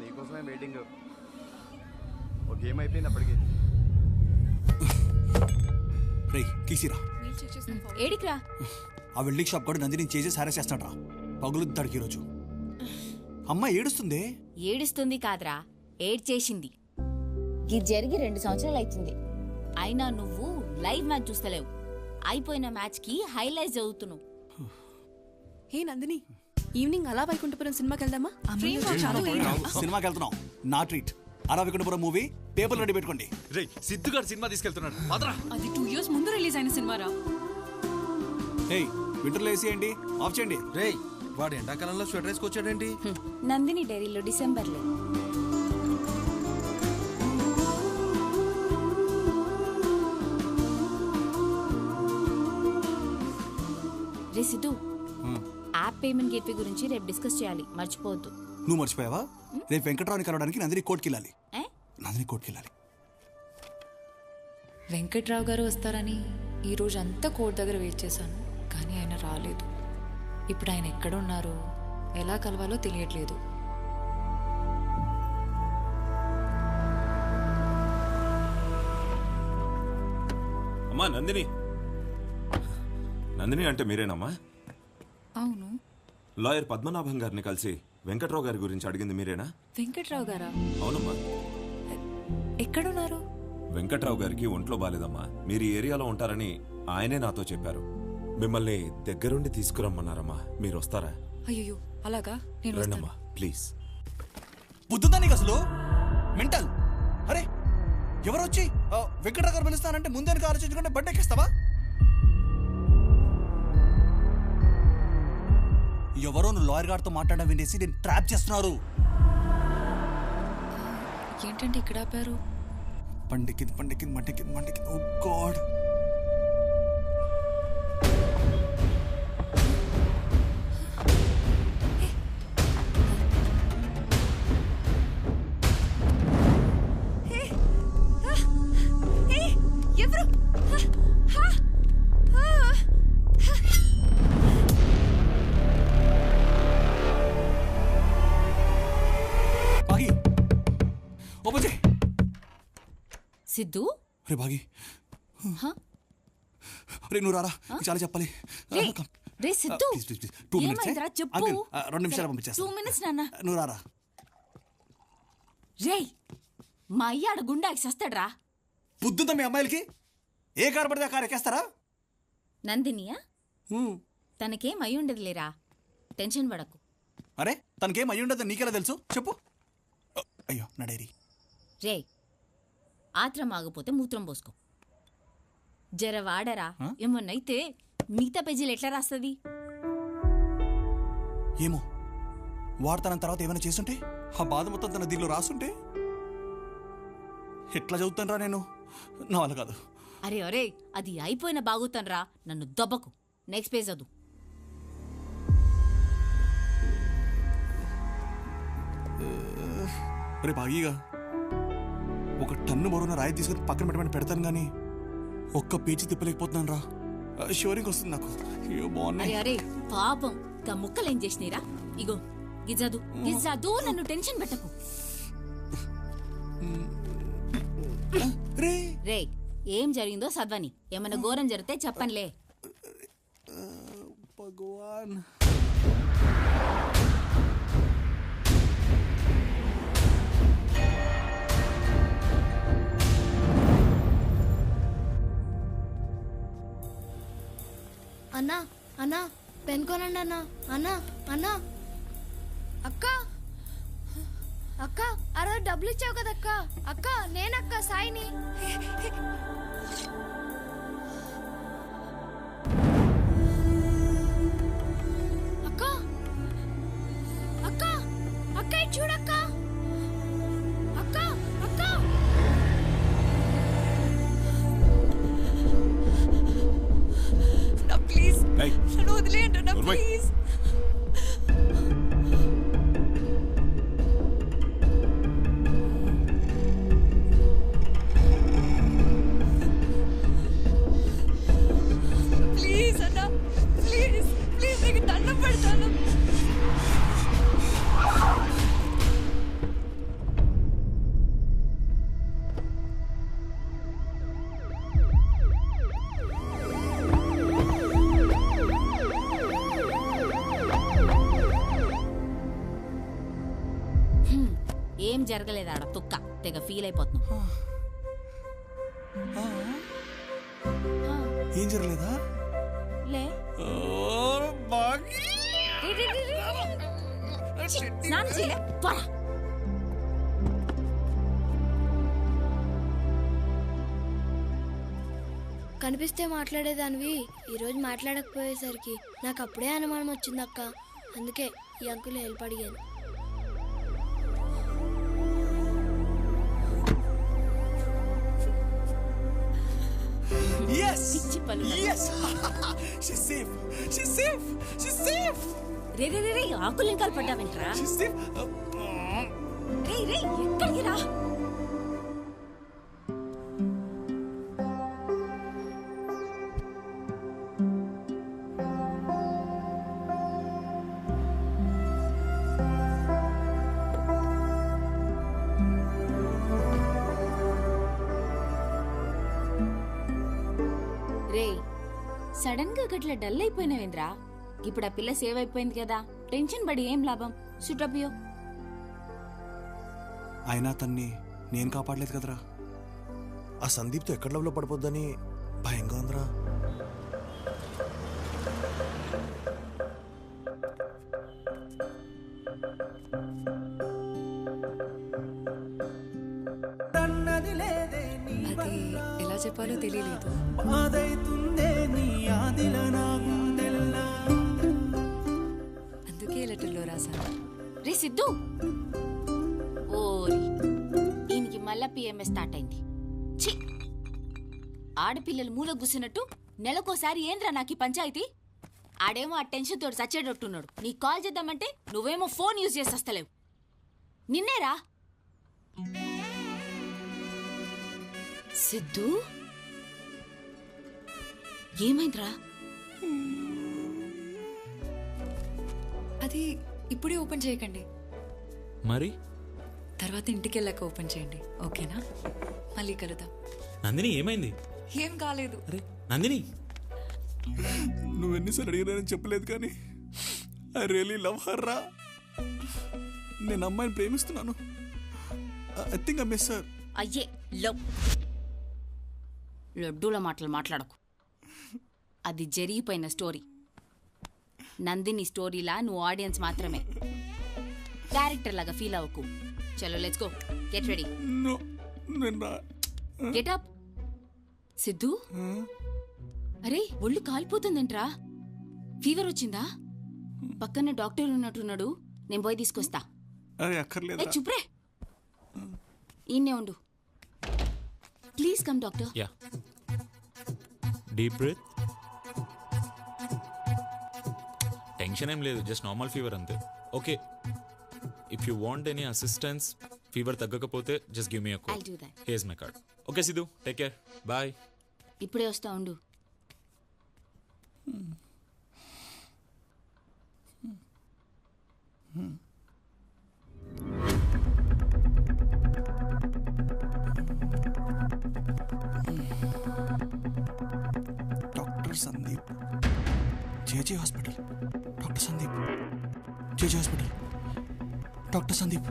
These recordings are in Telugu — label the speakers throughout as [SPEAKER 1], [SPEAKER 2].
[SPEAKER 1] నీకోసమే వెయిటింగ్. ఒక గేమ్ అయిపోయింది అప్పటికి.
[SPEAKER 2] కీసిరా
[SPEAKER 3] ఏడికిరా?
[SPEAKER 2] ఆ వెల్డింగ్ షాప్ కూడా నందిని చేసేసి హారెస్ చేస్తాడ్రా. పగులుద్దాడికి ఈరోజు. అమ్మ ఏడుస్తుంది.
[SPEAKER 3] ఏడుస్తుంది కాదురా, ఏడ్చేసింది. ఇది జరిగి 2 సంవత్సరాలు అవుతుంది. అయినా నువ్వు లైవ్ మ్యాచ్ చూస్తలేవు. అయిపోయిన మ్యాచ్ కి హైలైట్స్ చదువుతున్నావు.
[SPEAKER 4] హే నందిని, ఈవినింగ్ అలా వైకుంఠపురం సినిమాకి వెళ్దామా?
[SPEAKER 2] సినిమాకి వెళ్తున్నాం, నా ట్రీట్. అలా వైకుంఠపురం మూవీ పేపర్ రెడీ పెట్టుకోండి.
[SPEAKER 5] సిద్ధు గారు సినిమా తీసుకెళ్తున్నాడు.
[SPEAKER 4] అది 2 years ముందు రిలీజ్ అయిన సినిమారా.
[SPEAKER 2] వింటర్లో వేసి ఏంటి ఆఫ్ చేయండి.
[SPEAKER 5] రేయ్, వాడు ఎండాకాలంలో స్వెటర్ వేసుకొచ్చాడేంటి?
[SPEAKER 3] నందిని డైరీలో డిసెంబర్లో. రే సిద్ధు, యాప్ పేమెంట్ గేట్వే గురించి రేపు డిస్కస్ చేయాలి, మర్చిపోవద్దు.
[SPEAKER 2] నువ్వు మర్చిపోయావా? రేపు వెంకట్రావుని కలవడానికి నందిని కోర్టుకి వెళ్ళాలి.
[SPEAKER 6] వెంకట్రావు గారు వస్తారని ఈరోజు అంతా కోర్టు దగ్గర వెయిట్ చేశాను, కానీ ఆయన రాలేదు. ఇప్పుడు ఆయన ఎక్కడున్నారో, ఎలా కలవాలో తెలియట్లేదు.
[SPEAKER 7] అమ్మా నందిని. నందిని అంటే మీరేనమ్మా?
[SPEAKER 6] అవును.
[SPEAKER 7] లాయర్ పద్మనాభం గారిని కలిసి వెంకట్రావు గారి గురించి అడిగింది మీరేనా?
[SPEAKER 6] వెంకట్రావు గారా?
[SPEAKER 7] అవునమ్మా.
[SPEAKER 6] ఎక్కడున్నారు?
[SPEAKER 7] వెంకట్రావు గారికి ఒంట్లో బాలేదమ్మా. మీరు ఈ ఏరియాలో ఉంటారని ఆయనే నాతో చెప్పారు. మిమ్మల్ని దగ్గరుండి తీసుకురమ్మన్నారమ్మా. మీరు వస్తారా?
[SPEAKER 6] అయ్యో అలాగా, నేను
[SPEAKER 7] రండమ్మా ప్లీజ్.
[SPEAKER 2] బుద్ధుందా నీకు అసలు? మెంటల్. అరే ఎవరొచ్చి వెంకట్రావు గారు పిలుస్తానంటే ముందే ఆలోచించుకుంటే బండి ఎక్కిస్తావా? ఎవరో నువ్వు లాయర్ గారితో మాట్లాడడం వినేసి నేను ట్రాప్ చేస్తున్నారు.
[SPEAKER 6] ఏంటంటే ఇక్కడ ఆపారు?
[SPEAKER 2] పండెక్కింది. ఓ గాడ్.
[SPEAKER 3] సిద్ధు,
[SPEAKER 2] రే బాగి, రే నువ్వు రారా, చాలా చెప్పాలి.
[SPEAKER 3] రే సిద్ధు,
[SPEAKER 2] 2 minutes.
[SPEAKER 3] చెప్పు.
[SPEAKER 2] 2 నిమిషాలు పంపించేస్తా.
[SPEAKER 3] 2 minutes నాన్న.
[SPEAKER 2] నువ్వు రారా.
[SPEAKER 3] రే మా అయ్య ఆడ గుండాకి సస్తాడ్రా.
[SPEAKER 2] బుద్ధుందా మీ అమ్మాయిలకి? ఏ కారు పడితే ఆ కారు ఎక్కేస్తారా?
[SPEAKER 3] నందినియా? తనకేం అయి ఉండదు లేరా, టెన్షన్ పడకు.
[SPEAKER 2] అరే తనకేం అయి ఉండదు నీకెలా తెలుసు చెప్పు. అయ్యో నా డైరీ.
[SPEAKER 3] రే ఆత్రం ఆగిపోతే మూత్రం పోసుకో. జర వాడరా, ఏమన్నైతే మిగతా పేజీలు ఎట్లా రాస్తుంది?
[SPEAKER 2] ఏమో వాడతాన తర్వాత ఏమైనా చేస్తుంటే, ఆ బాధ మొత్తం తన దీనిలో రాస్తుంటే ఎట్లా చదువుతాను రా నేను? నా వల్ల కాదు.
[SPEAKER 3] అరే అరే అది అయిపోయిన బాగుతాను రా, నన్ను దెబ్బకు. నెక్స్ట్ పేజ్ చదువు.
[SPEAKER 2] రే బాగీగా 1 టన్ను బరువున రాయి తీసుకుని పక్కన పెట్టమని పెడతాను కానీ ఒక్క పేజీ తిప్పలేకపోతున్నాను రా. షోరింగ్ వస్తుంది నాకు.
[SPEAKER 3] అరే అరే పాపం గా ముక్కలు ఏం చేసినీరా? ఇగో గిజాదు నన్ను టెన్షన్ పెట్టకు. రే ఏం జరిగిందో చదవని, ఏమన్నా ఘోరం జరిగితే చెప్పనులే.
[SPEAKER 2] భగవాన్.
[SPEAKER 8] అన్నా అన్నా పెన్ కొనండి అన్నా. అన్నా అన్నా అక్క అక్క ఆ రోజు డబ్బులు ఇచ్చావు కదక్క. అక్క నేనక్క సాయిని. అక్క అక్క అక్క చూడక్క. అక్క అక్క
[SPEAKER 4] ప్లీజ్ నన్ను వదిలేయండి అన్న, ప్లీజ్. ప్లీజ్ అన్న, ప్లీజ్ ప్లీజ్ నీకు దండం పెడతాను.
[SPEAKER 3] ఏం జరగలేదు ఆడ తుక్క తెగ ఫీల్ అయిపోతున్నావు.
[SPEAKER 2] ఏం జరగలేదా?
[SPEAKER 3] లే స్నానం చేయలే త్వర.
[SPEAKER 8] కనిపిస్తే మాట్లాడేదానివి ఈరోజు మాట్లాడకపోయేసరికి నాకు అప్పుడే అనుమానం వచ్చిందక్క. అందుకే ఈ అంకుల్ హెల్ప్ అడిగాను.
[SPEAKER 2] Yes!
[SPEAKER 3] పిచ్చి పళ్ళు.
[SPEAKER 2] Yes! She's safe! She's safe! She's safe!
[SPEAKER 3] రే రే రే రే ఆకులు ఇంకా పడ్డావేంట్రా?
[SPEAKER 2] She's safe!
[SPEAKER 3] రే రే ఎక్కడికి రా? రే సడన్ గా గట్ల డల్ అయిపోయినావేంద్రా? ఇప్పుడు ఆ పిల్ల సేవ్ అయిపోయింది కదా, టెన్షన్ పడి ఏం లాభం? సుటపియో.
[SPEAKER 2] అయినా తన్ని నేను కాపాడలేదు కదరా. ఆ సందీప్తో ఎక్కడ లవ్లో పడిపోద్దని భయంగా ఉందిరా.
[SPEAKER 6] అది ఎలా చెప్పాలో తెలియలేదు. అందుకే లెటర్లో రాశాను.
[SPEAKER 3] రే సిద్ధు, ఓరి ఈయనకి మళ్ళా పిఎంఎస్ స్టార్ట్ అయింది. ఛీ, ఆడపిల్లలు మూల గుసినట్టు నెలకోసారి ఏంద్రా నాకు ఈ పంచాయతీ? ఆడేమో ఆ టెన్షన్ తోడు చచ్చేటట్టున్నాడు. నీకు కాల్ చేద్దామంటే నువ్వేమో ఫోన్ యూజ్ చేసి వస్తలేవు. నిన్నేరా సిద్ధు, ఏమైందిరా?
[SPEAKER 6] అది ఇప్పుడే ఓపెన్ చేయకండి,
[SPEAKER 5] మరి
[SPEAKER 6] తర్వాత ఇంటికి వెళ్ళాక ఓపెన్ చేయండి, ఓకేనా? మళ్ళీ కలుద్దాం.
[SPEAKER 5] నందిని ఏమైంది?
[SPEAKER 6] ఏం కాలేదు.
[SPEAKER 5] అరే నందిని,
[SPEAKER 2] నువ్వెన్నిసార్లు అడిగినానని చెప్పలేదు కానీ ఐ రియలీ లవ్ హర్ రా. నేను అమ్మాయిని ప్రేమిస్తున్నాను. I think I miss her.
[SPEAKER 3] అయ్యే లడ్డూల మాటలు మాట్లాడకు. అది జరిగిపోయిన స్టోరీ. నందిని స్టోరీలా నువ్వు ఆడియన్స్ మాత్రమే, క్యారెక్టర్ లాగా ఫీల్ అవ్వకు. చలో let's go, get ready, get up. Siddhu, అరే ఒళ్ళు కాలిపోతుందేంట్రా? ఫీవర్ వచ్చిందా? పక్కన డాక్టర్ ఉన్నట్టున్నాడు, నేను పోయి తీసుకొస్తా.
[SPEAKER 2] అరే అక్కర్లేదు.
[SPEAKER 3] చుప్రే, ఈయన్నే ఉండు. Please come doctor.
[SPEAKER 5] Yeah, deep breath. Tension ఏం లేదు, జస్ట్ నార్మల్ ఫీవర్ అంతే. Okay, if you want any assistance, fever తగ్గకపోతే just give me a call.
[SPEAKER 3] I'll do that.
[SPEAKER 5] Here's my card. Okay Siddhu, take care, bye.
[SPEAKER 3] ఇప్పుడే వస్తా ఉండు.
[SPEAKER 2] Doctor Sandeep, JJ hospital. Doctor Sandeep, JJ hospital. Doctor Sandeep.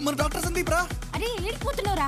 [SPEAKER 2] మన డాక్టర్ సందీప్ రా.
[SPEAKER 3] అరే ఏడిపోతున్నావురా?